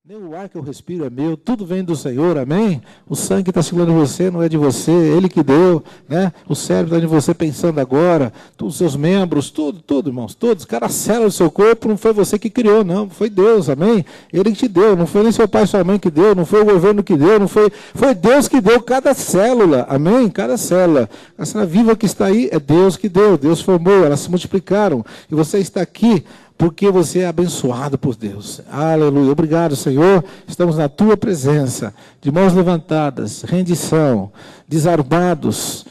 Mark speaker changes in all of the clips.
Speaker 1: Nem o ar que eu respiro é meu, tudo vem do Senhor, amém? O sangue que está circulando em você não é de você, Ele que deu, né? O cérebro está em você pensando agora, os seus membros, tudo, irmãos, todos, cada célula do seu corpo não foi você que criou, não, foi Deus, amém? Ele que te deu, não foi nem seu pai e sua mãe que deu, não foi o governo que deu, foi Deus que deu cada célula, amém? Cada célula. A célula viva que está aí é Deus que deu, Deus formou, elas se multiplicaram, e você está aqui porque você é abençoado por Deus. Aleluia. Obrigado, Senhor. Estamos na Tua presença, de mãos levantadas, rendição, desarmados,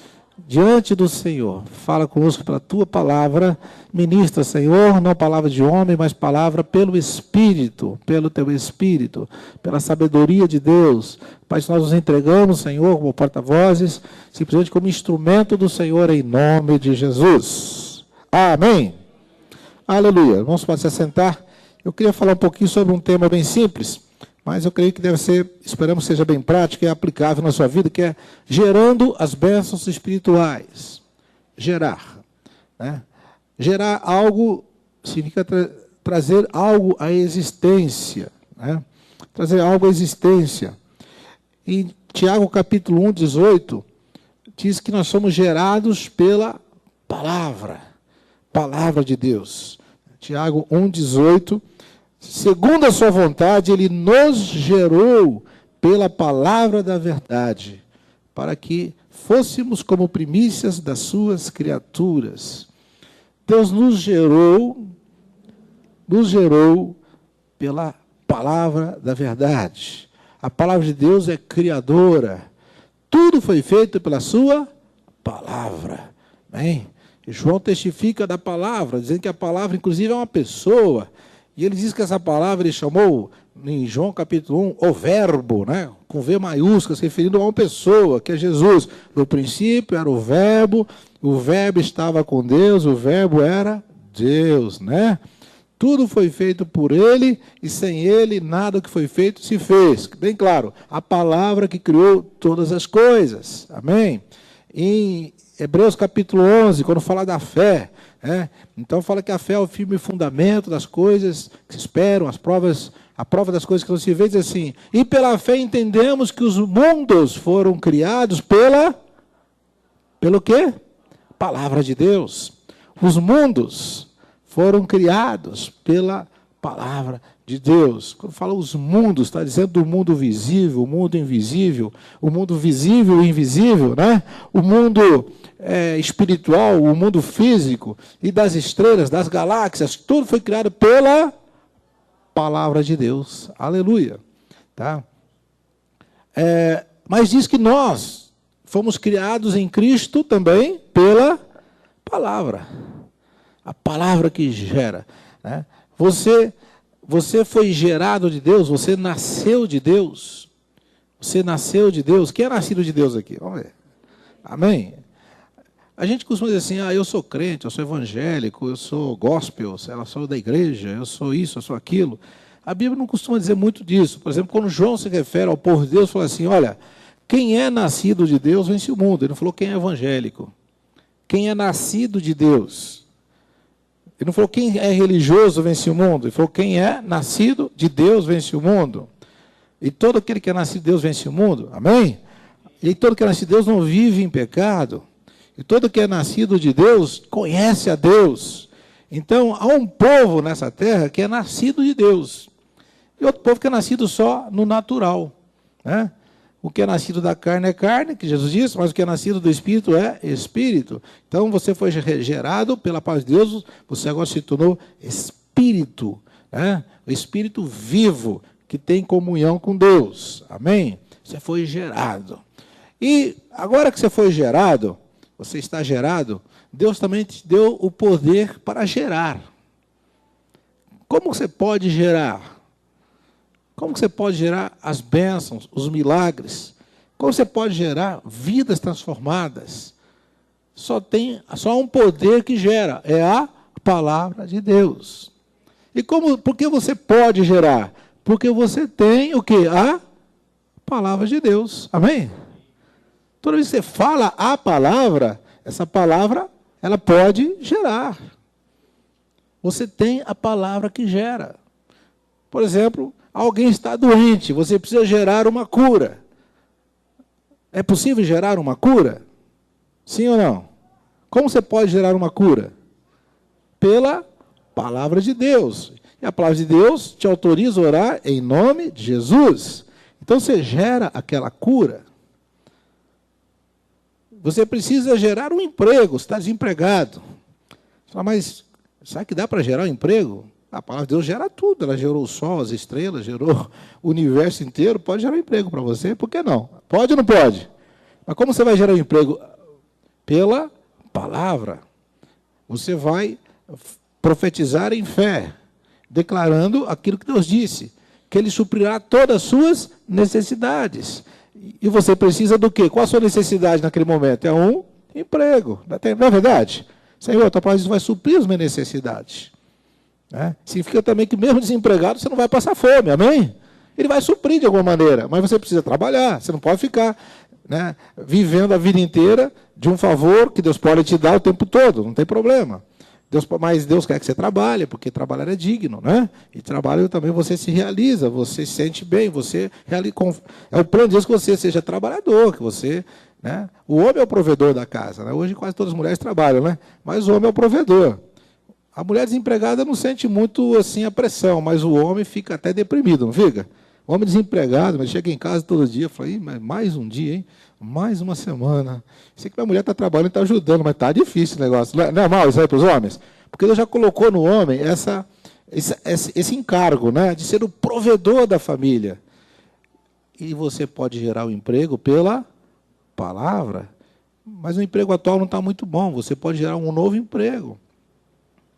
Speaker 1: diante do Senhor. Fala conosco pela Tua palavra. Ministra, Senhor, não palavra de homem, mas palavra pelo Espírito, pelo Teu Espírito, pela sabedoria de Deus. Pai, nós nos entregamos, Senhor, como porta-vozes, simplesmente como instrumento do Senhor, em nome de Jesus. Amém. Aleluia. Vamos para se assentar. Eu queria falar um pouquinho sobre um tema bem simples, mas eu creio que deve ser, esperamos que seja bem prático e aplicável na sua vida, que é gerando as bênçãos espirituais. Gerar. Né? Gerar algo significa trazer algo à existência. Né? Trazer algo à existência. Em Tiago capítulo 1, 18, diz que nós somos gerados pela palavra. Palavra de Deus. Tiago 1,18. Segundo a sua vontade, Ele nos gerou pela palavra da verdade, para que fôssemos como primícias das suas criaturas. Deus nos gerou pela palavra da verdade. A palavra de Deus é criadora. Tudo foi feito pela sua palavra. Amém? João testifica da palavra, dizendo que a palavra, inclusive, é uma pessoa. E ele diz que essa palavra ele chamou, em João capítulo 1, o verbo, né? Com V maiúsculo, se referindo a uma pessoa, que é Jesus. No princípio era o verbo estava com Deus, o verbo era Deus, né? Tudo foi feito por Ele, e sem Ele, nada que foi feito se fez. Bem claro, a palavra que criou todas as coisas. Amém? Em Hebreus capítulo 11, quando fala da fé, então fala que a fé é o firme fundamento das coisas que se esperam, a prova das coisas que não se vê, diz assim, e pela fé entendemos que os mundos foram criados pelo quê? Palavra de Deus. Os mundos foram criados pela palavra de Deus. Quando fala os mundos, está dizendo do mundo visível, o mundo invisível, o mundo visível e invisível, né? O mundo espiritual, o mundo físico, e das estrelas, das galáxias, tudo foi criado pela palavra de Deus. Aleluia. Tá? Mas diz que nós fomos criados em Cristo também pela palavra. A palavra que gera. Né? Você foi gerado de Deus, você nasceu de Deus. Você nasceu de Deus. Quem é nascido de Deus aqui? Vamos ver. Amém? A gente costuma dizer assim, eu sou crente, eu sou evangélico, eu sou gospel, eu sou da igreja, eu sou isso, eu sou aquilo. A Bíblia não costuma dizer muito disso. Por exemplo, quando João se refere ao povo de Deus, fala assim, olha, quem é nascido de Deus vence o mundo. Ele não falou quem é evangélico. Quem é nascido de Deus. Ele não falou quem é religioso vence o mundo. Ele falou quem é nascido de Deus vence o mundo. E todo aquele que é nascido de Deus vence o mundo. Amém? E todo que é nascido de Deus não vive em pecado. E todo que é nascido de Deus conhece a Deus. Então, há um povo nessa terra que é nascido de Deus. E outro povo que é nascido só no natural. Né? O que é nascido da carne é carne, que Jesus disse, mas o que é nascido do Espírito é Espírito. Então, você foi gerado pela paz de Deus, você agora se tornou Espírito. Né? O Espírito vivo, que tem comunhão com Deus. Amém? Você foi gerado. E agora que você foi gerado, você está gerado, Deus também te deu o poder para gerar. Como você pode gerar? Como você pode gerar as bênçãos, os milagres? Como você pode gerar vidas transformadas? Só há um poder que gera, é a palavra de Deus. E por que você pode gerar? Porque você tem o quê? A palavra de Deus. Amém? Toda vez que você fala a palavra, essa palavra, ela pode gerar. Você tem a palavra que gera. Por exemplo, Alguém está doente, você precisa gerar uma cura. É possível gerar uma cura? Sim ou não? Como você pode gerar uma cura? Pela palavra de Deus. E a palavra de Deus te autoriza a orar em nome de Jesus. Então você gera aquela cura. Você precisa gerar um emprego, você está desempregado. Você fala, mas será que dá para gerar um emprego? A palavra de Deus gera tudo. Ela gerou o sol, as estrelas, gerou o universo inteiro. Pode gerar um emprego para você, por que não? Pode ou não pode? Mas como você vai gerar um emprego? Pela palavra. Você vai profetizar em fé, declarando aquilo que Deus disse, que Ele suprirá todas as suas necessidades. E você precisa do quê? Qual a sua necessidade naquele momento? É um emprego. Não é verdade? Senhor, a tua palavra vai suprir as minhas necessidades. Significa também que mesmo desempregado, você não vai passar fome, amém? Ele vai suprir de alguma maneira, mas você precisa trabalhar, você não pode ficar vivendo a vida inteira de um favor que Deus pode te dar o tempo todo, não tem problema. Mas Deus quer que você trabalhe, porque trabalhar é digno, né? E trabalho também você se realiza, você se sente bem, é o plano de Deus que você seja trabalhador, que você... O homem é o provedor da casa, né? Hoje quase todas as mulheres trabalham, né? Mas o homem é o provedor. A mulher desempregada não sente muito assim a pressão, mas o homem fica até deprimido, não fica? O homem desempregado, mas chega em casa todo dia e fala, mais um dia, hein? Mais uma semana. Sei que a mulher está trabalhando e está ajudando, mas está difícil o negócio. Não é mal isso aí para os homens? Porque Deus já colocou no homem esse encargo, né? De ser o provedor da família. E você pode gerar o emprego pela palavra, mas o emprego atual não está muito bom. Você pode gerar um novo emprego.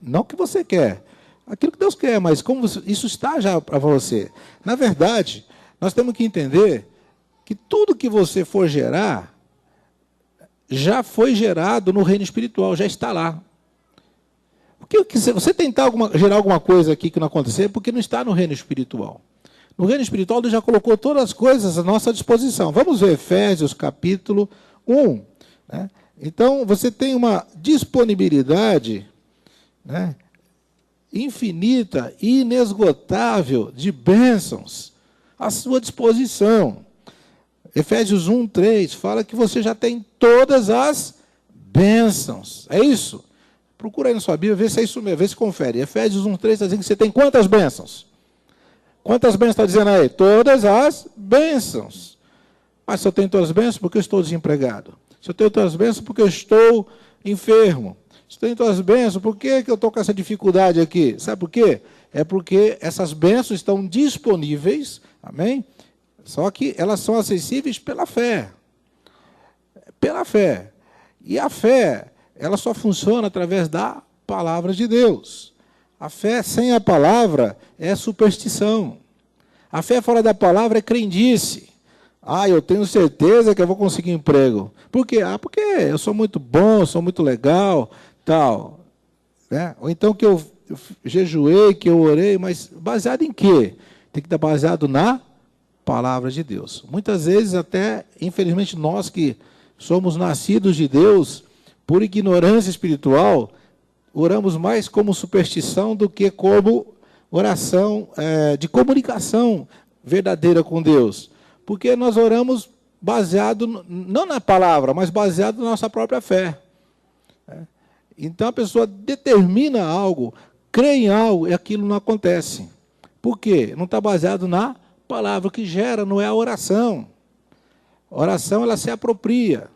Speaker 1: Não o que você quer, aquilo que Deus quer, mas como isso está já para você. Na verdade, nós temos que entender que tudo que você for gerar, já foi gerado no reino espiritual, já está lá. Porque se você tentar gerar alguma coisa aqui que não acontecer, é porque não está no reino espiritual. No reino espiritual, Deus já colocou todas as coisas à nossa disposição. Vamos ver Efésios, capítulo 1. Então, você tem uma disponibilidade infinita e inesgotável de bênçãos à sua disposição. Efésios 1:3 fala que você já tem todas as bênçãos. É isso? Procura aí na sua Bíblia, vê se é isso mesmo, vê se confere. Efésios 1:3 está dizendo que você tem quantas bênçãos? Quantas bênçãos está dizendo aí? Todas as bênçãos. Mas se eu tenho todas as bênçãos, porque eu estou desempregado? Se eu tenho todas as bênçãos, porque eu estou enfermo? Se eu tenho todas as bênçãos, por que eu estou com essa dificuldade aqui? Sabe por quê? É porque essas bênçãos estão disponíveis, amém? Só que elas são acessíveis pela fé. Pela fé. E a fé, ela só funciona através da palavra de Deus. A fé sem a palavra é superstição. A fé fora da palavra é crendice. Eu tenho certeza que eu vou conseguir emprego. Por quê? Porque eu sou muito bom, sou muito legal, tal. Ou então que eu jejuei, que eu orei, mas baseado em quê? Tem que estar baseado na palavra de Deus. Muitas vezes até, infelizmente, nós que somos nascidos de Deus, por ignorância espiritual, oramos mais como superstição do que como oração de comunicação verdadeira com Deus. Porque nós oramos baseado, não na palavra, mas baseado na nossa própria fé. Então a pessoa determina algo, crê em algo e aquilo não acontece. Por quê? Não está baseado na palavra. O que gera não é a oração. A oração, ela se apropria.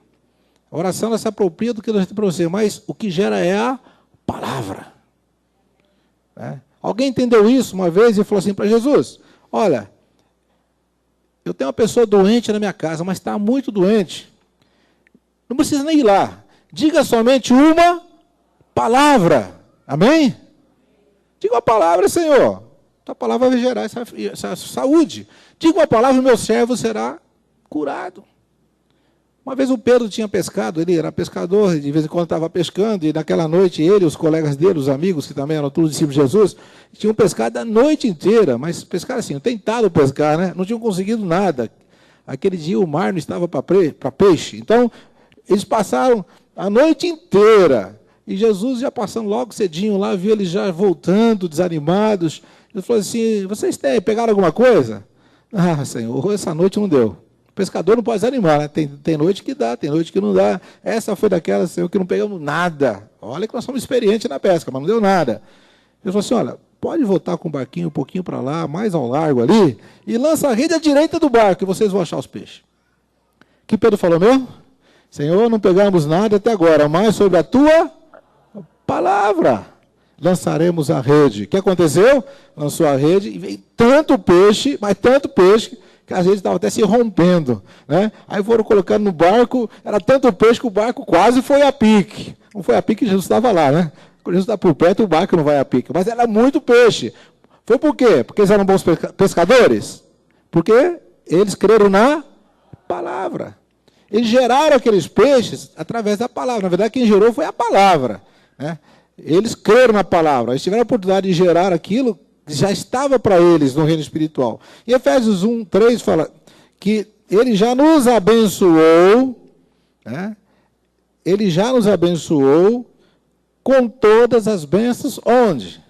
Speaker 1: A oração, ela se apropria do que Deus tem para você, mas o que gera é a palavra. Alguém entendeu isso uma vez e falou assim para Jesus, olha, eu tenho uma pessoa doente na minha casa, mas está muito doente. Não precisa nem ir lá. Diga somente uma palavra. Amém? Diga uma palavra, Senhor. Tua palavra vai gerar essa saúde. Diga uma palavra, o meu servo será curado. Uma vez o Pedro tinha pescado, ele era pescador, de vez em quando estava pescando, e naquela noite ele, os colegas dele, os amigos, que também eram todos discípulos de Jesus, tinham pescado a noite inteira, mas pescaram assim, tentado pescar, né? Não tinham conseguido nada. Aquele dia o mar não estava para peixe. Então, eles passaram a noite inteira, e Jesus já passando logo cedinho lá, viu eles já voltando, desanimados. Ele falou assim, vocês pegaram alguma coisa? Ah, Senhor, essa noite não deu. O pescador não pode desanimar, né? Tem noite que dá, tem noite que não dá. Essa foi daquela, Senhor, que não pegamos nada. Olha que nós somos experientes na pesca, mas não deu nada. Ele falou assim, olha, pode voltar com o barquinho um pouquinho para lá, mais ao largo ali, e lança a rede à direita do barco, e vocês vão achar os peixes. O que Pedro falou mesmo? Senhor, não pegamos nada até agora, mas sobre a tua palavra lançaremos a rede. O que aconteceu? Lançou a rede e veio tanto peixe, mas tanto peixe, que a rede estava até se rompendo. Né? Aí foram colocando no barco, era tanto peixe que o barco quase foi a pique. Não foi a pique que Jesus estava lá, né? Quando Jesus está por perto, o barco não vai a pique. Mas era muito peixe. Foi por quê? Porque eles eram bons pescadores? Porque eles creram na palavra. Eles geraram aqueles peixes através da palavra. Na verdade, quem gerou foi a palavra. Né? Eles creram na palavra. Eles tiveram a oportunidade de gerar aquilo que já estava para eles no reino espiritual. E Efésios 1:3 fala que ele já nos abençoou, né? Ele já nos abençoou com todas as bênçãos, onde?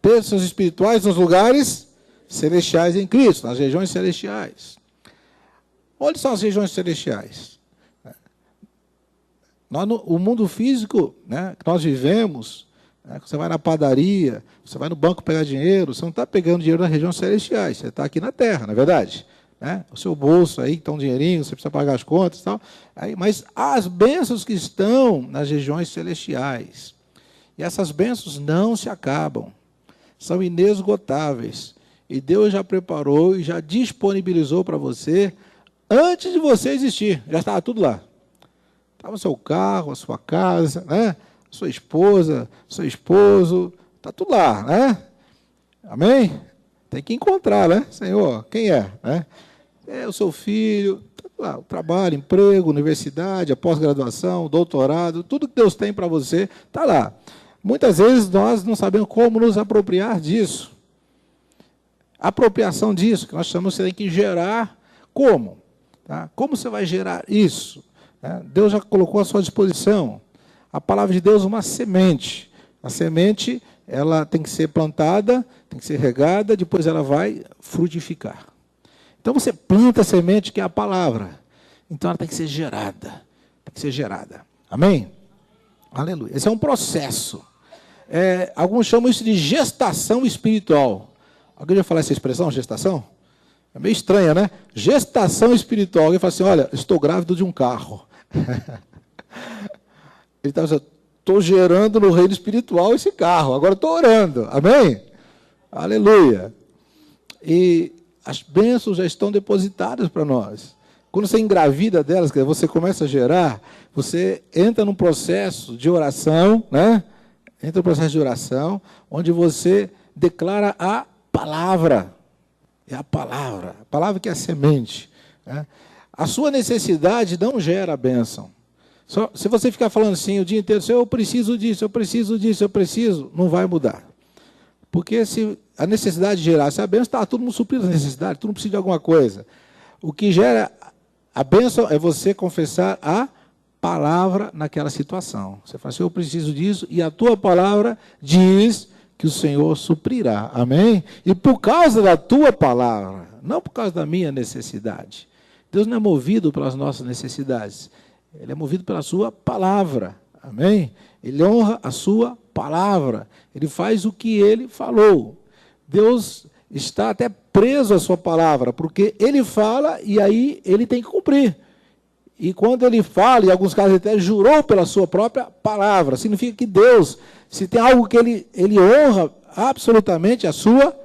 Speaker 1: Bênçãos espirituais nos lugares celestiais em Cristo, nas regiões celestiais. Onde são as regiões celestiais? O mundo físico, né, que nós vivemos, né, você vai na padaria, você vai no banco pegar dinheiro, você não está pegando dinheiro nas regiões celestiais, você está aqui na terra, não é verdade? Né? O seu bolso aí, que está um dinheirinho, você precisa pagar as contas e tal. Aí, mas há as bênçãos que estão nas regiões celestiais. E essas bênçãos não se acabam, são inesgotáveis. E Deus já preparou e já disponibilizou para você antes de você existir. Já estava tudo lá. Estava o seu carro, a sua casa, né? Sua esposa, seu esposo, está tudo lá, né? Amém? Tem que encontrar, né? Senhor, quem é? Né? É o seu filho, tá lá, o trabalho, emprego, universidade, a pós-graduação, doutorado, tudo que Deus tem para você está lá. Muitas vezes nós não sabemos como nos apropriar disso. A apropriação disso, que nós chamamos, você tem que gerar como? Tá? Como você vai gerar isso? Deus já colocou à sua disposição. A palavra de Deus é uma semente. A semente, ela tem que ser plantada, tem que ser regada, depois ela vai frutificar. Então você planta a semente, que é a palavra. Então ela tem que ser gerada. Tem que ser gerada. Amém? Aleluia. Esse é um processo. Alguns chamam isso de gestação espiritual. Alguém já falou essa expressão, gestação? É meio estranha, né? Gestação espiritual. Alguém fala assim, olha, estou grávido de um carro. Ele está dizendo, estou gerando no reino espiritual esse carro, agora estou orando, amém? Aleluia. E as bênçãos já estão depositadas para nós. Quando você engravida delas, que você começa a gerar, você entra num processo de oração, né? Entra num processo de oração, onde você declara a palavra. É a palavra que é a semente. Né? A sua necessidade não gera a bênção. Se você ficar falando assim o dia inteiro, eu preciso disso, eu preciso disso, eu preciso, não vai mudar. Porque se a necessidade gerasse a bênção, está todo mundo suprido a necessidade, todo mundo precisa de alguma coisa. O que gera a bênção é você confessar a palavra naquela situação. Você fala assim, eu preciso disso, e a tua palavra diz que o Senhor suprirá. Amém? E por causa da tua palavra, não por causa da minha necessidade. Deus não é movido pelas nossas necessidades. Ele é movido pela sua palavra. Amém? Ele honra a sua palavra. Ele faz o que ele falou. Deus está até preso à sua palavra, porque ele fala e aí ele tem que cumprir. E quando ele fala, em alguns casos ele até jurou pela sua própria palavra, significa que Deus, se tem algo que ele honra absolutamente, a sua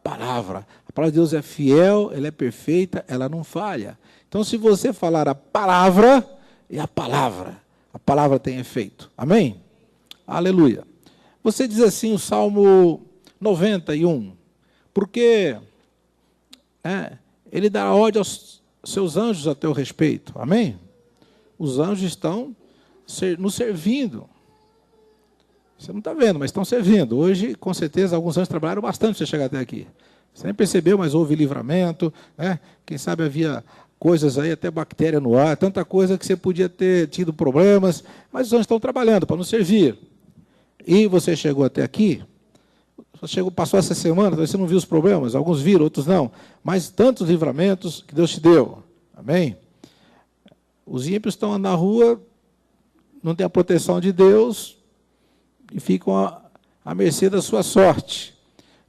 Speaker 1: palavra. A palavra de Deus é fiel, ela é perfeita, ela não falha. Então, se você falar a palavra tem efeito. Amém? Aleluia. Você diz assim o Salmo 91, porque ele dá ordem aos seus anjos a teu respeito. Amém? Os anjos estão nos servindo. Você não está vendo, mas estão servindo. Hoje, com certeza, alguns anjos trabalharam bastante para você chegar até aqui. Você nem percebeu, mas houve livramento. Né? Quem sabe havia coisas aí, até bactéria no ar, tanta coisa que você podia ter tido problemas, mas os anjos estão trabalhando para nos servir. E você chegou até aqui, Passou essa semana, você não viu os problemas, alguns viram, outros não, mas tantos livramentos que Deus te deu. Amém? Os ímpios estão na rua, não têm a proteção de Deus e ficam à mercê da sua sorte.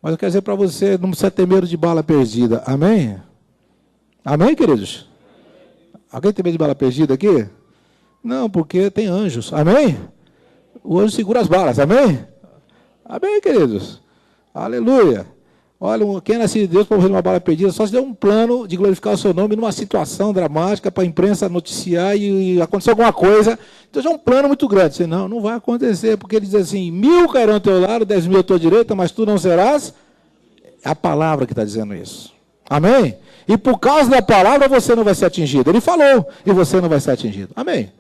Speaker 1: Mas eu quero dizer para você, não precisa ter medo de bala perdida. Amém? Amém, queridos? Alguém tem medo de bala perdida aqui? Não, porque tem anjos. Amém? O anjo segura as balas. Amém? Amém, queridos? Aleluia. Olha, quem é nascido de Deus para morrer numa bala perdida, só se der um plano de glorificar o seu nome numa situação dramática para a imprensa noticiar e acontecer alguma coisa. Então já é um plano muito grande. Você, não vai acontecer, porque ele diz assim, 1000 cairão ao teu lado, 10.000 à tua direita, mas tu não serás. É a palavra que está dizendo isso. Amém? E por causa da palavra você não vai ser atingido. Ele falou, e você não vai ser atingido. Amém?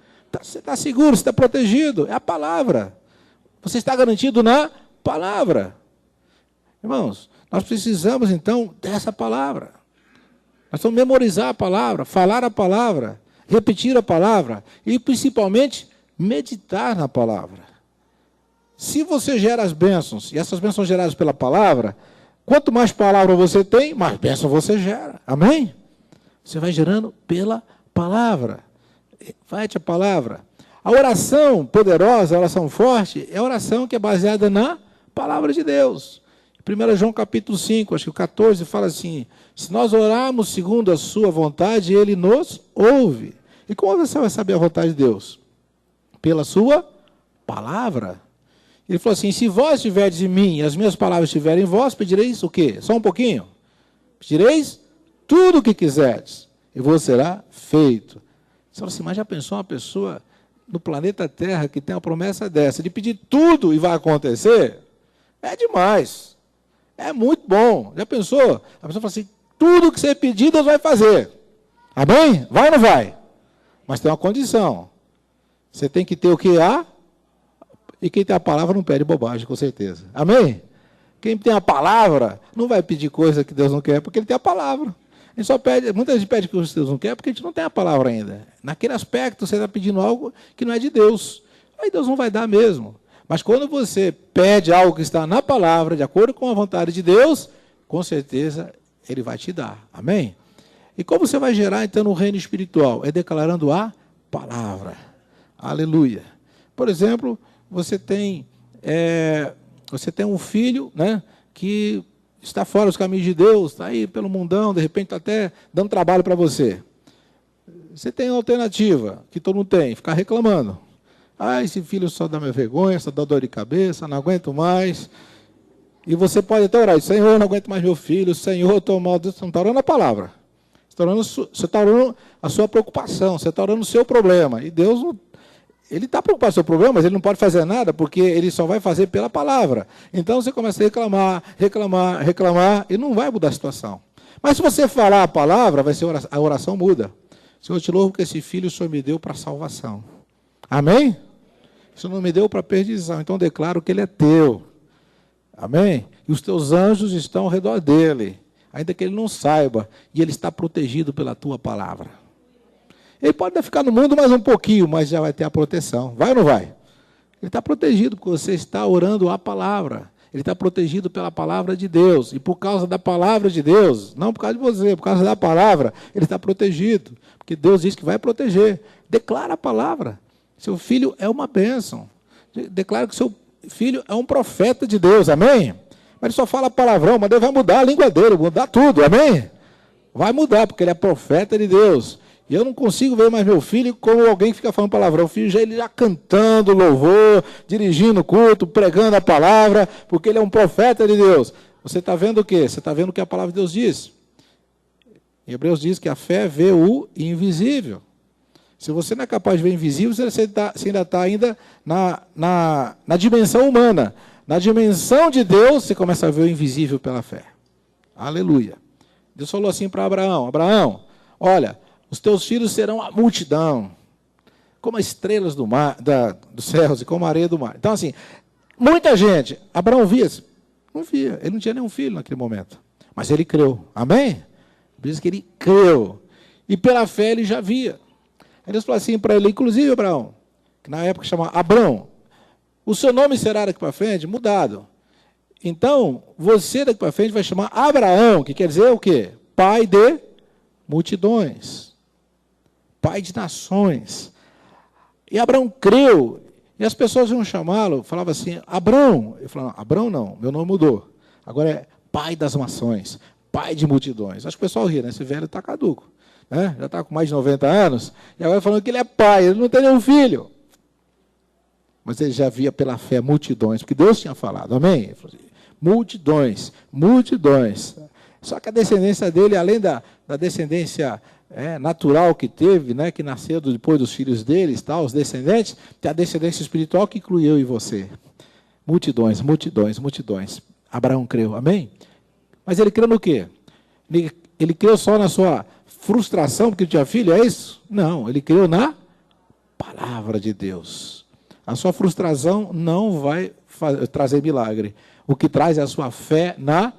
Speaker 1: Você está seguro, você está protegido. É a palavra. Você está garantido na palavra. Irmãos, nós precisamos, então, dessa palavra. Nós vamos memorizar a palavra, falar a palavra, repetir a palavra e, principalmente, meditar na palavra. Se você gera as bênçãos, e essas bênçãos são geradas pela palavra, quanto mais palavra você tem, mais bênção você gera. Amém? Você vai gerando pela palavra. Vai a palavra. A oração poderosa, a oração forte, é a oração que é baseada na palavra de Deus. 1 João capítulo 5, acho que o 14, fala assim, se nós orarmos segundo a sua vontade, ele nos ouve. E como você vai saber a vontade de Deus? Pela sua palavra. Ele falou assim, se vós estiverdes em mim e as minhas palavras estiverem em vós, pedireis o quê? Só um pouquinho? Pedireis tudo o que quiserdes, e vos será feito. Você fala assim, mas já pensou uma pessoa no planeta Terra que tem uma promessa dessa, de pedir tudo e vai acontecer? É demais. É muito bom. Já pensou? A pessoa fala assim, tudo que você pedir, Deus vai fazer. Amém? Vai ou não vai? Mas tem uma condição. Você tem que ter o que há, e quem tem a palavra não pede bobagem, com certeza. Amém? Quem tem a palavra não vai pedir coisa que Deus não quer, porque ele tem a palavra. A gente só pede, muita gente pede coisa que Deus não quer, porque a gente não tem a palavra ainda. Naquele aspecto, você está pedindo algo que não é de Deus. Aí Deus não vai dar mesmo. Mas quando você pede algo que está na palavra, de acordo com a vontade de Deus, com certeza Ele vai te dar. Amém? E como você vai gerar, então, no reino espiritual? É declarando a palavra. Aleluia. Por exemplo, você tem um filho, né, que está fora dos caminhos de Deus, está aí pelo mundão, de repente está até dando trabalho para você. Você tem uma alternativa, que todo mundo tem, ficar reclamando. Esse filho só dá minha vergonha, só dá dor de cabeça, não aguento mais. E você pode até orar, Senhor, eu não aguento mais meu filho, Senhor, eu estou mal. Você não está orando a palavra. Você está orando a sua preocupação, você está orando o seu problema. E Deus, Ele está preocupado com o seu problema, mas Ele não pode fazer nada, porque Ele só vai fazer pela palavra. Então você começa a reclamar, e não vai mudar a situação. Mas se você falar a palavra, a oração muda. Senhor, eu te louvo que esse filho o Senhor me deu para salvação. Amém? O Senhor não me deu para perdição, então declaro que ele é teu. Amém? E os teus anjos estão ao redor dele, ainda que ele não saiba, e ele está protegido pela tua palavra. Ele pode ficar no mundo mais um pouquinho, mas já vai ter a proteção. Vai ou não vai? Ele está protegido porque você está orando a palavra. Ele está protegido pela palavra de Deus. E por causa da palavra de Deus, não por causa de você, por causa da palavra, ele está protegido. Porque Deus diz que vai proteger. Declara a palavra. Seu filho é uma bênção. Declara que seu filho é um profeta de Deus, amém? Mas ele só fala palavrão, mas Deus vai mudar a língua dele, mudar tudo, amém? Vai mudar, porque ele é profeta de Deus. E eu não consigo ver mais meu filho como alguém que fica falando palavrão. O filho ele já cantando louvor, dirigindo o culto, pregando a palavra, porque ele é um profeta de Deus. Você está vendo o quê? Você está vendo o que a palavra de Deus diz. Em Hebreus diz que a fé vê o invisível. Se você não é capaz de ver invisível, você ainda está na dimensão humana. Na dimensão de Deus, você começa a ver o invisível pela fé. Aleluia. Deus falou assim para Abraão, Abraão, olha, os teus filhos serão a multidão, como as estrelas do mar, dos céus e como a areia do mar. Então, assim, muita gente, Abraão via? Não via, ele não tinha nenhum filho naquele momento. Mas ele creu, amém? Diz que ele creu. E pela fé ele já via. Aí Deus falou assim para ele, inclusive Abraão, que na época chamava Abrão, o seu nome será daqui para frente mudado. Então, você daqui para frente vai chamar Abraão, que quer dizer o quê? Pai de multidões. Pai de nações. E Abraão creu. E as pessoas iam chamá-lo, falavam assim, Abrão. Eu falava, Abrão não, meu nome mudou. Agora é pai das nações, pai de multidões. Acho que o pessoal ri, né? Esse velho está caduco. Né? Já está com mais de 90 anos, e agora falando que ele é pai, ele não tem nenhum filho. Mas ele já via pela fé multidões, porque Deus tinha falado, amém? Ele falou assim, multidões, multidões. Só que a descendência dele, além da descendência natural que teve, né, que nasceu depois dos filhos deles, tal, os descendentes, tem a descendência espiritual que inclui eu e você. Multidões, multidões, multidões. Abraão creu, amém? Mas ele creu no quê? Ele creu só na sua frustração porque tinha filho, é isso? Não, ele creu na palavra de Deus. A sua frustração não vai trazer milagre. O que traz é a sua fé na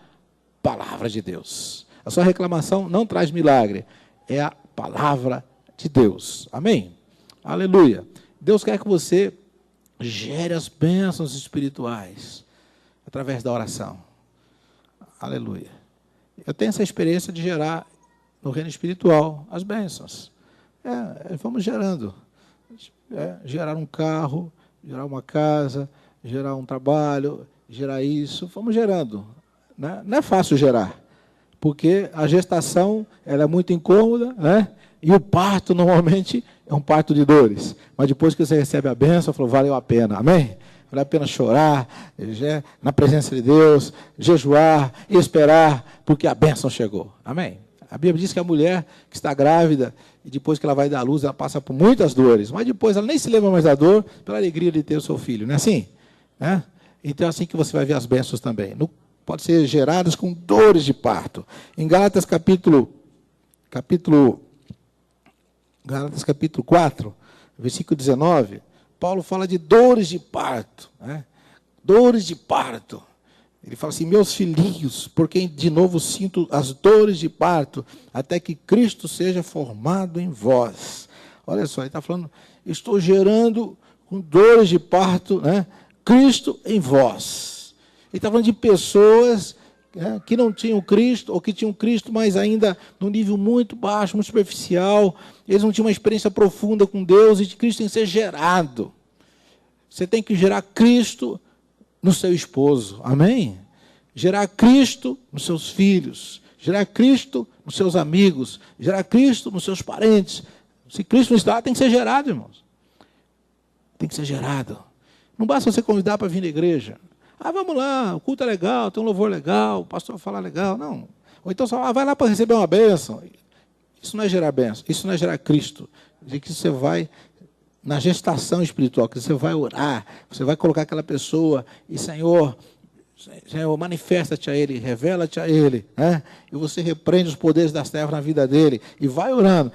Speaker 1: palavra de Deus. A sua reclamação não traz milagre. É a palavra de Deus. Amém? Aleluia. Deus quer que você gere as bênçãos espirituais através da oração. Aleluia. Eu tenho essa experiência de gerar no reino espiritual as bênçãos. Vamos gerando. Gerar um carro, gerar uma casa, gerar um trabalho, gerar isso. Vamos gerando. Né? Não é fácil gerar. Porque a gestação ela é muito incômoda, né? E o parto, normalmente, é um parto de dores. Mas depois que você recebe a bênção, falou, valeu a pena, amém? Valeu a pena chorar, na presença de Deus, jejuar, esperar, porque a bênção chegou, amém? A Bíblia diz que a mulher que está grávida, e depois que ela vai dar luz, ela passa por muitas dores, mas depois ela nem se lembra mais da dor, pela alegria de ter o seu filho, não é assim? Então é assim que você vai ver as bênçãos também. Pode ser geradas com dores de parto. Em Gálatas capítulo 4, versículo 19, Paulo fala de dores de parto. Né? Dores de parto. Ele fala assim, meus filhinhos, porque de novo sinto as dores de parto, até que Cristo seja formado em vós. Olha só, ele está falando, estou gerando com dores de parto, né? Cristo em vós. Ele está falando de pessoas que não tinham Cristo, ou que tinham Cristo, mas ainda num nível muito baixo, muito superficial. Eles não tinham uma experiência profunda com Deus, e de Cristo tem que ser gerado. Você tem que gerar Cristo no seu esposo, amém? Gerar Cristo nos seus filhos, gerar Cristo nos seus amigos, gerar Cristo nos seus parentes. Se Cristo não está, tem que ser gerado, irmãos. Tem que ser gerado. Não basta você convidar para vir na igreja. Vamos lá, o culto é legal, tem um louvor legal, o pastor fala legal. Não. Ou então só, vai lá para receber uma bênção. Isso não é gerar bênção, isso não é gerar Cristo. De que você vai na gestação espiritual, que você vai orar, você vai colocar aquela pessoa e, Senhor, manifesta-te a Ele, revela-te a Ele, né? E você repreende os poderes das trevas na vida dele, e vai orando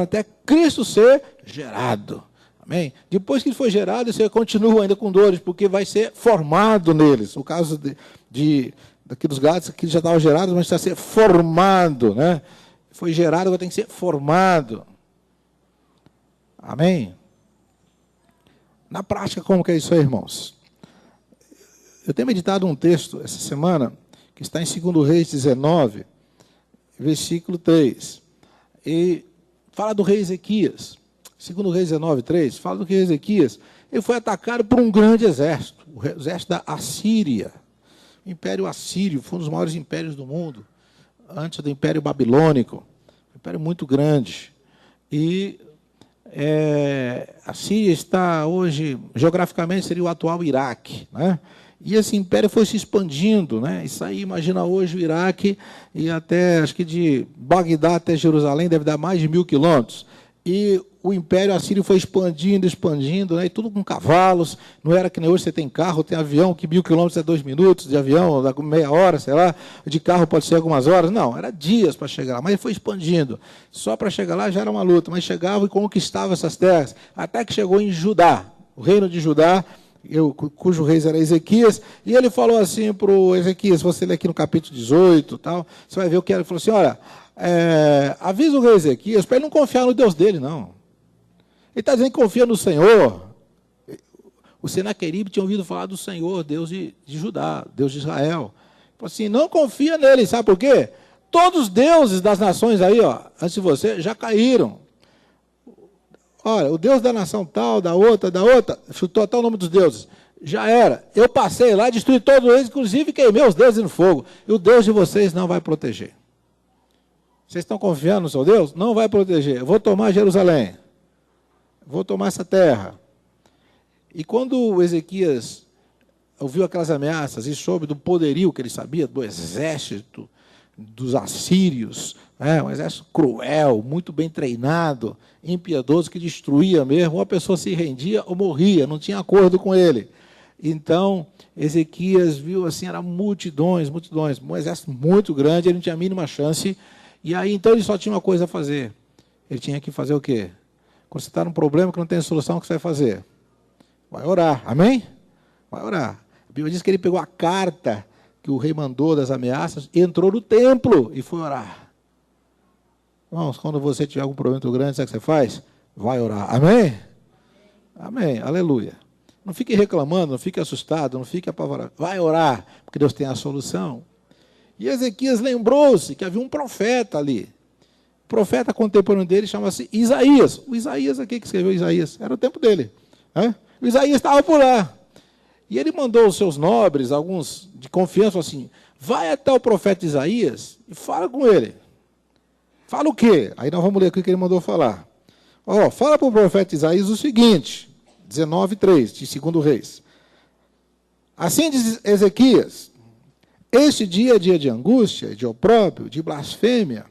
Speaker 1: até Cristo ser gerado. Amém? Depois que ele foi gerado, você continua ainda com dores, porque vai ser formado neles. O caso daqui dos gatos, que já estavam gerados, mas está a ser formado, né? Foi gerado, agora tem que ser formado. Amém? Na prática, como que é isso aí, irmãos? Eu tenho meditado um texto essa semana, que está em 2 Reis 19, versículo 3. E fala do rei Ezequias. 2 Reis 19, 3, fala do que Ezequias, ele foi atacado por um grande exército, o exército da Assíria. O Império Assírio foi um dos maiores impérios do mundo, antes do Império Babilônico, um império muito grande. E a Síria está hoje, geograficamente, seria o atual Iraque, né? E esse império foi se expandindo, né? Isso aí, imagina hoje o Iraque, e até, acho que de Bagdá até Jerusalém, deve dar mais de 1.000 quilômetros. E o Império Assírio foi expandindo, né? E tudo com cavalos. Não era que nem hoje você tem carro, tem avião, que 1.000 quilômetros é 2 minutos de avião, meia hora, sei lá. De carro pode ser algumas horas. Não, era dias para chegar lá, mas ele foi expandindo. Só para chegar lá já era uma luta, mas chegava e conquistava essas terras. Até que chegou em Judá, o reino de Judá, cujo rei era Ezequias, e ele falou assim para o Ezequias, se você ler aqui no capítulo 18, tal, você vai ver o que ele falou assim, olha, avisa o rei Ezequias para ele não confiar no Deus dele, não. Ele está dizendo que confia no Senhor. O Senaqueribe tinha ouvido falar do Senhor, Deus de Judá, Deus de Israel. Falou assim, não confia nele, sabe por quê? Todos os deuses das nações aí, ó, antes de você, já caíram. Olha, o Deus da nação tal, da outra, chutou até o nome dos deuses. Já era. Eu passei lá, destruí todos eles, inclusive queimei os deuses no fogo. E o Deus de vocês não vai proteger. Vocês estão confiando no seu Deus? Não vai proteger. Eu vou tomar Jerusalém. Vou tomar essa terra. E quando o Ezequias ouviu aquelas ameaças e soube do poderio que ele sabia, do exército dos assírios, um exército cruel, muito bem treinado, impiedoso, que destruía mesmo, ou a pessoa se rendia ou morria, não tinha acordo com ele. Então, Ezequias viu assim, eram multidões, um exército muito grande, ele não tinha a mínima chance, e aí então ele só tinha uma coisa a fazer. Ele tinha que fazer o quê? Quando você está num problema que não tem solução, o que você vai fazer? Vai orar, amém? Vai orar. A Bíblia diz que ele pegou a carta que o rei mandou das ameaças, entrou no templo e foi orar. Irmãos, quando você tiver algum problema muito grande, sabe o que você faz? Vai orar, amém? Amém, aleluia. Não fique reclamando, não fique assustado, não fique apavorado. Vai orar, porque Deus tem a solução. E Ezequias lembrou-se que havia um profeta ali. O profeta contemporâneo dele chama-se Isaías. O Isaías aqui que escreveu Isaías, era o tempo dele. O Isaías estava por lá. E ele mandou os seus nobres, alguns de confiança, assim, vai até o profeta Isaías e fala com ele. Fala o quê? Aí nós vamos ler aqui o que ele mandou falar. Fala para o profeta Isaías o seguinte, 19:3, de 2 Reis. Assim diz Ezequias, este dia é dia de angústia, de opróbrio, de blasfêmia,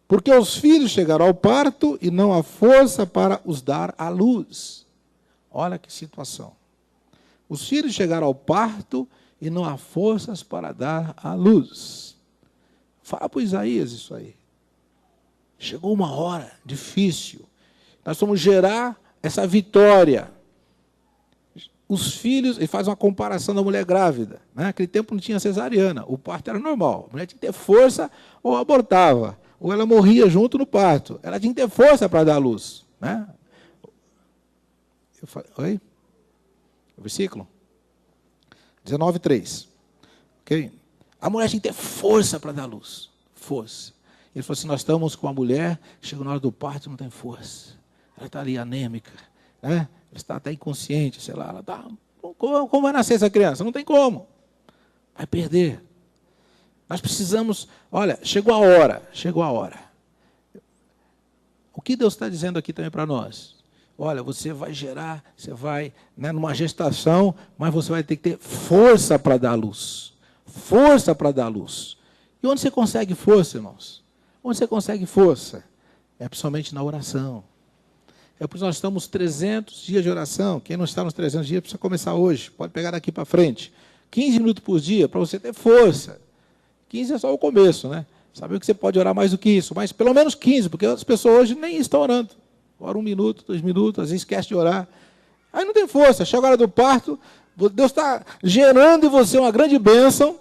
Speaker 1: porque os filhos chegaram ao parto e não há força para os dar à luz. Olha que situação. Os filhos chegaram ao parto e não há forças para dar à luz. Fala para o Isaías isso aí. Chegou uma hora difícil. Nós vamos gerar essa vitória. Os filhos, ele faz uma comparação da mulher grávida. Naquele tempo não tinha cesariana, o parto era normal. A mulher tinha que ter força ou abortava, ou ela morria junto no parto. Ela tinha que ter força para dar à luz. Eu falei, oi? O versículo 19:3. Ok? A mulher tinha que ter força para dar luz. Força. Ele falou assim, nós estamos com uma mulher, chega na hora do parto e não tem força. Ela está ali anêmica. Ela está até inconsciente, sei lá. Ela está, como vai nascer essa criança? Não tem como. Vai perder. Nós precisamos, olha, chegou a hora. O que Deus está dizendo aqui também para nós? Olha, você vai gerar, você vai numa gestação, mas você vai ter que ter força para dar luz. Força para dar luz. E onde você consegue força, irmãos? Onde você consegue força? É principalmente na oração. É porque nós estamos 300 dias de oração. Quem não está nos 300 dias precisa começar hoje. Pode pegar daqui para frente. 15 minutos por dia para você ter força. 15 é só o começo, né? Saber que você pode orar mais do que isso, mas pelo menos 15, porque as pessoas hoje nem estão orando. Ora 1 minuto, 2 minutos, às vezes esquece de orar. Aí não tem força. Chega a hora do parto, Deus está gerando em você uma grande bênção,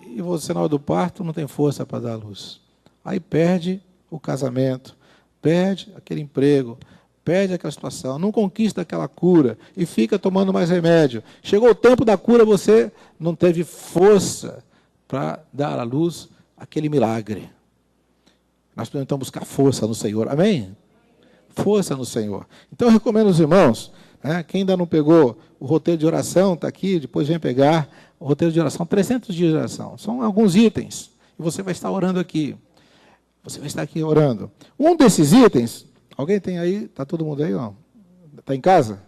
Speaker 1: e você na hora do parto não tem força para dar a luz. Aí perde o casamento, perde aquele emprego, perde aquela situação, não conquista aquela cura, e fica tomando mais remédio. Chegou o tempo da cura, você não teve força para dar à luz aquele milagre. Nós precisamos então buscar força no Senhor. Amém? Força no Senhor. Então eu recomendo aos irmãos, quem ainda não pegou o roteiro de oração, está aqui, depois vem pegar o roteiro de oração, 300 dias de oração. São alguns itens. E você vai estar orando aqui. Você vai estar aqui orando. Um desses itens, alguém tem aí? Está todo mundo aí? Está em casa?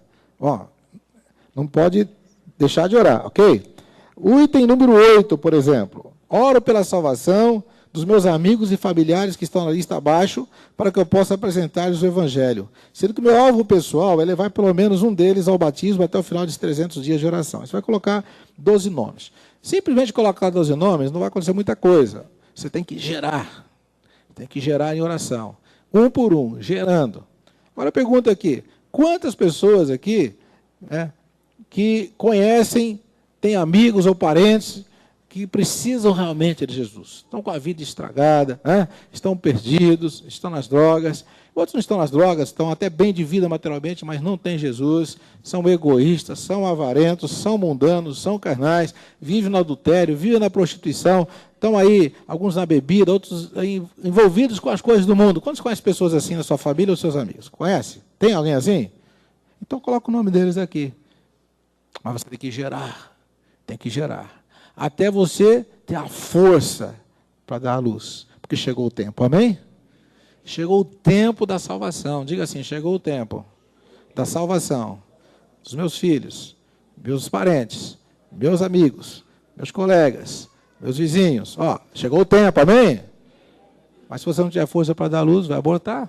Speaker 1: Não pode deixar de orar, ok? O item número 8, por exemplo. Oro pela salvação dos meus amigos e familiares que estão na lista abaixo, para que eu possa apresentar-lhes o Evangelho. Sendo que o meu alvo pessoal é levar pelo menos um deles ao batismo até o final desses 300 dias de oração. Você vai colocar 12 nomes. Simplesmente colocar 12 nomes não vai acontecer muita coisa. Você tem que gerar. Tem que gerar em oração. Um por um, gerando. Agora pergunta aqui, quantas pessoas aqui que conhecem, têm amigos ou parentes que precisam realmente de Jesus. Estão com a vida estragada, né? Estão perdidos, estão nas drogas. Outros não estão nas drogas, estão até bem de vida materialmente, mas não têm Jesus. São egoístas, são avarentos, são mundanos, são carnais, vivem no adultério, vivem na prostituição. Estão aí, alguns na bebida, outros aí, envolvidos com as coisas do mundo. Quantos conhecem pessoas assim na sua família ou seus amigos? Conhece? Tem alguém assim? Então coloca o nome deles aqui. Mas você tem que gerar. Tem que gerar. Até você ter a força para dar a luz. Porque chegou o tempo, amém? Chegou o tempo da salvação. Diga assim, chegou o tempo da salvação dos meus filhos, meus parentes, meus amigos, meus colegas, meus vizinhos. Ó, chegou o tempo, amém? Mas se você não tiver força para dar a luz, vai abortar.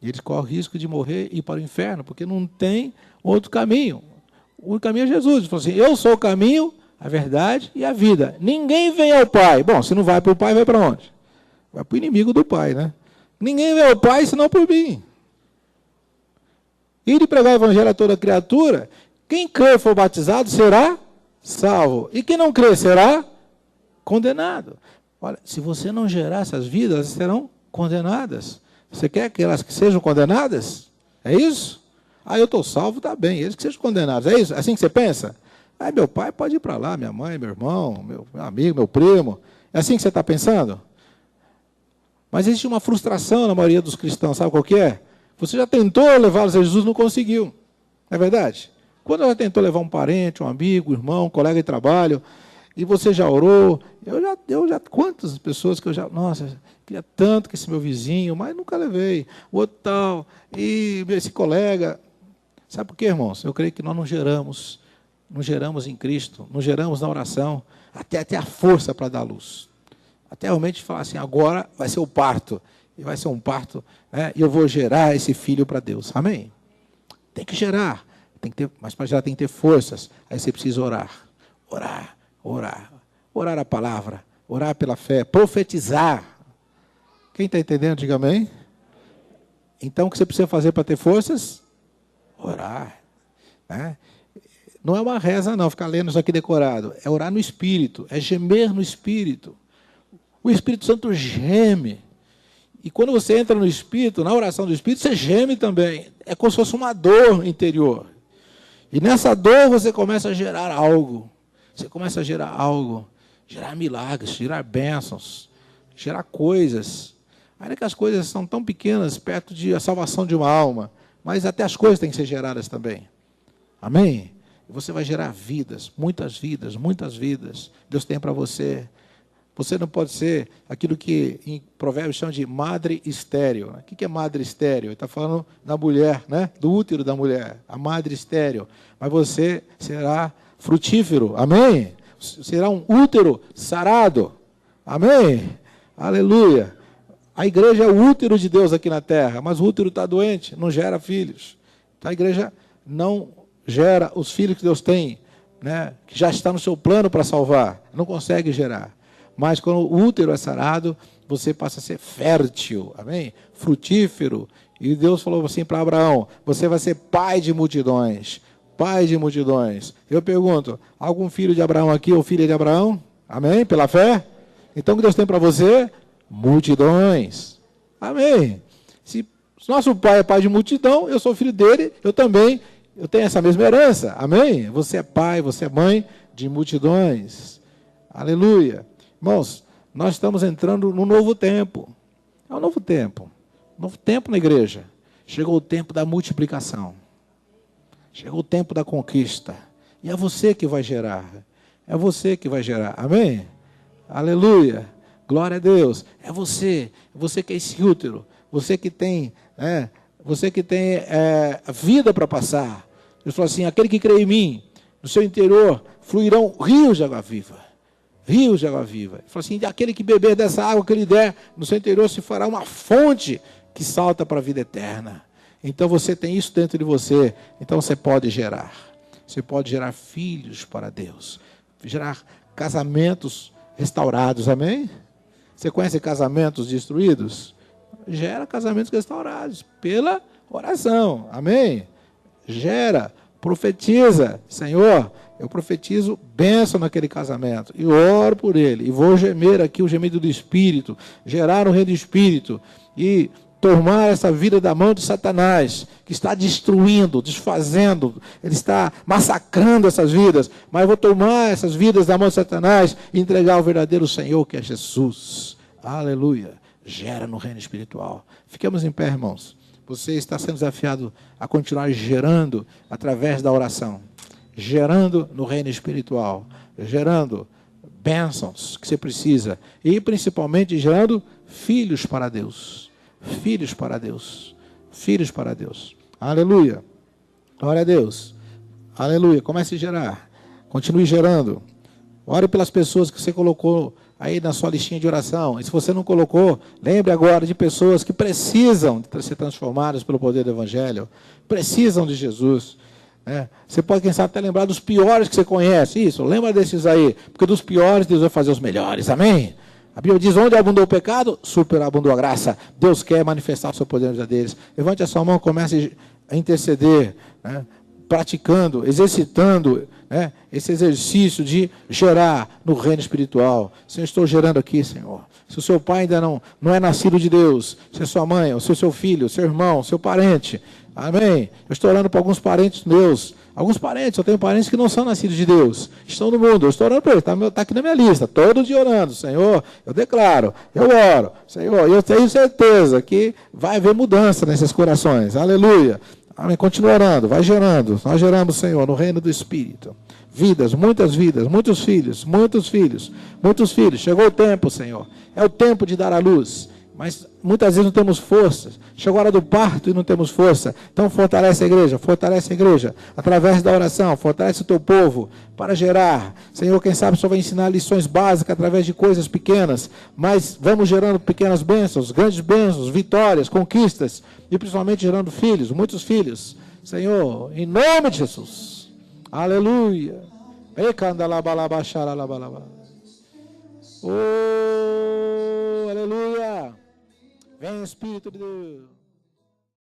Speaker 1: E eles correm o risco de morrer e ir para o inferno, porque não tem outro caminho. O único caminho é Jesus. Ele falou assim, eu sou o caminho, a verdade e a vida. Ninguém vem ao Pai. Bom, se não vai para o Pai, vai para onde? Vai para o inimigo do Pai, né? Ninguém vem ao Pai senão por mim. E de pregar o evangelho a toda criatura, quem crê e for batizado será salvo. E quem não crê será condenado. Olha, se você não gerar essas vidas, elas serão condenadas. Você quer que elas sejam condenadas? É isso? Ah, eu estou salvo, está bem. Eles que sejam condenados. É isso? É assim que você pensa? Ah, meu pai pode ir para lá, minha mãe, meu irmão, meu amigo, meu primo. É assim que você está pensando? Mas existe uma frustração na maioria dos cristãos, sabe qual que é? Você já tentou levá-los a Jesus, não conseguiu. Não é verdade? Quando já tentou levar um parente, um amigo, um irmão, um colega de trabalho, e você já orou, quantas pessoas que eu já, nossa, queria tanto que esse meu vizinho, mas nunca levei, o outro tal, e esse colega. Sabe por quê, irmãos? Eu creio que nós não geramos em Cristo, não geramos na oração, até a força para dar luz. Até realmente falar assim, agora vai ser o parto, e vai ser um parto, né, e eu vou gerar esse filho para Deus. Amém? Tem que gerar, mas para gerar tem que ter forças. Aí você precisa orar. Orar a palavra, orar pela fé, profetizar. Quem está entendendo, diga amém. Então, o que você precisa fazer para ter forças? Orar. Né? Não é uma reza, não, ficar lendo isso aqui decorado. É orar no Espírito, é gemer no Espírito. O Espírito Santo geme. E quando você entra no Espírito, na oração do Espírito, você geme também. É como se fosse uma dor interior. E nessa dor você começa a gerar algo. Você começa a gerar algo. Gerar milagres, gerar bênçãos, gerar coisas. Ainda que as coisas são tão pequenas perto da salvação de uma alma. Mas até as coisas têm que ser geradas também. Amém? E você vai gerar vidas, muitas vidas, muitas vidas. Deus tem para você. Você não pode ser aquilo que em Provérbios chama de madre estéril. O que é madre estéril? Ele está falando da mulher, né? Do útero da mulher, a madre estéril. Mas você será frutífero, amém? Será um útero sarado, amém? Aleluia. A igreja é o útero de Deus aqui na terra, mas o útero está doente, não gera filhos. Então a igreja não gera os filhos que Deus tem, né? Que já está no seu plano para salvar, não consegue gerar. Mas quando o útero é sarado, você passa a ser fértil, amém? Frutífero. E Deus falou assim para Abraão, você vai ser pai de multidões. Pai de multidões. Eu pergunto, algum filho de Abraão aqui ou filha de Abraão? Amém? Pela fé? Então o que Deus tem para você? Multidões. Amém? Se nosso pai é pai de multidão, eu sou filho dele, eu tenho essa mesma herança. Amém? Você é pai, você é mãe de multidões. Aleluia. Irmãos, nós estamos entrando num novo tempo. É um novo tempo. Novo tempo na igreja. Chegou o tempo da multiplicação. Chegou o tempo da conquista. E é você que vai gerar. É você que vai gerar. Amém? Aleluia. Glória a Deus. É você. Você que é esse útero. Você que tem, vida para passar. Deus falou assim, aquele que crê em mim, no seu interior fluirão rios de água viva. Rios de água viva. Ele falou assim, aquele que beber dessa água que ele der, no seu interior se fará uma fonte que salta para a vida eterna. Então você tem isso dentro de você. Então você pode gerar. Você pode gerar filhos para Deus. Gerar casamentos restaurados. Amém? Você conhece casamentos destruídos? Gera casamentos restaurados pela oração. Amém? Gera. Profetiza, Senhor, eu profetizo bênção naquele casamento. E oro por ele. E vou gemer aqui o gemido do Espírito. Gerar o reino do Espírito. E tomar essa vida da mão de Satanás, que está destruindo, desfazendo, ele está massacrando essas vidas, mas eu vou tomar essas vidas da mão de Satanás e entregar ao verdadeiro Senhor, que é Jesus. Aleluia. Gera no reino espiritual. Fiquemos em pé, irmãos. Você está sendo desafiado a continuar gerando através da oração, gerando no reino espiritual, gerando bênçãos que você precisa e principalmente gerando filhos para Deus. Filhos para Deus. Filhos para Deus. Aleluia. Glória a Deus. Aleluia. Comece a gerar. Continue gerando. Ore pelas pessoas que você colocou aí na sua listinha de oração. E se você não colocou, lembre agora de pessoas que precisam de ser transformadas pelo poder do Evangelho. Precisam de Jesus. Você pode, quem sabe, até lembrar dos piores que você conhece. Isso, lembra desses aí. Porque dos piores Deus vai fazer os melhores. Amém? A Bíblia diz, onde abundou o pecado, superabundou a graça. Deus quer manifestar o seu poder na vida deles. Levante a sua mão, comece a interceder, praticando, exercitando esse exercício de gerar no reino espiritual. Senhor, estou gerando aqui, Senhor. Se o seu pai ainda não é nascido de Deus, se é sua mãe, ou se é seu filho, seu irmão, seu parente, amém? Eu estou orando para alguns parentes meus. Alguns parentes, eu tenho parentes que não são nascidos de Deus, estão no mundo, eu estou orando para eles, está aqui na minha lista, todo dia orando, Senhor, eu declaro, eu oro, Senhor, eu tenho certeza que vai haver mudança nesses corações, aleluia, amém, continua orando, vai gerando, nós geramos, Senhor, no reino do Espírito, vidas, muitos filhos, chegou o tempo, Senhor, é o tempo de dar a luz, mas muitas vezes não temos forças. Chegou a hora do parto e não temos força. Então fortalece a igreja, através da oração, fortalece o teu povo para gerar. Senhor, quem sabe só vai ensinar lições básicas através de coisas pequenas, mas vamos gerando pequenas bênçãos, grandes bênçãos, vitórias, conquistas, e principalmente gerando filhos, muitos filhos. Senhor, em nome de Jesus. Aleluia. Oh, aleluia. Vem, Espírito de Deus.